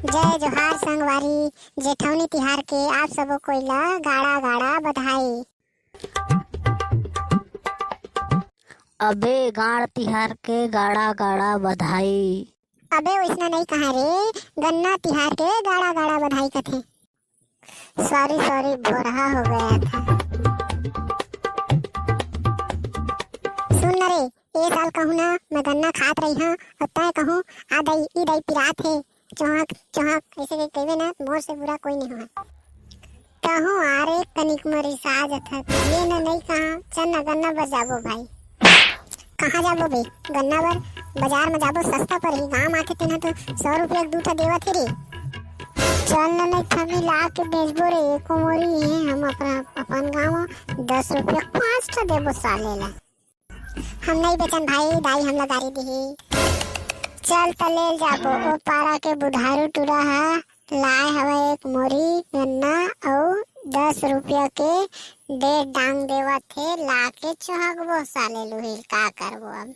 जय जोहार संगवारी। जेठौनी तिहार के आप सबो कोई ला गाड़ा गाड़ा बधाई। अबे गाड़ तिहार के गाड़ा गाड़ा बधाई। अबे वैसना नहीं कहा रे, गन्ना तिहार के गाड़ा गाड़ा बधाई कथे। सॉरी सॉरी, भोरहा हो गया था। सुन न रे, ए साल कहूँ ना मैं गन्ना खात रही हाँ, और तय कहूँ आ दई ई दई पिरात है चौहक चौहक, ऐसे के कहवे ना मोर से बुरा कोई नहीं हुआ। कहूँ आरे कनिक मरी साज था ये न नहीं कहा चल न गन्ना बर जाबो भाई। कहाँ जाबो बे? गन्ना बर बाजार में जाबो सस्ता पर ही, गाँव आके तेना तो 100 रुपया दूठा देवा थे रे। चल न नहीं थमी ला के बेचबो रे, एको मोरी है हम अपन गाँव 10 रुपया 5 ठा देबो साले ला। हम नहीं बेचन भाई, दाई हमला गारी दी। चल तले जाबो ओ पारा के बुढ़ारू टूरा हा लाए हवा एक मोरी गन्ना और 10 रुपया के 1.5 डांग देवा थे, ला के चौहकबो साले लुहिल का करबो अब।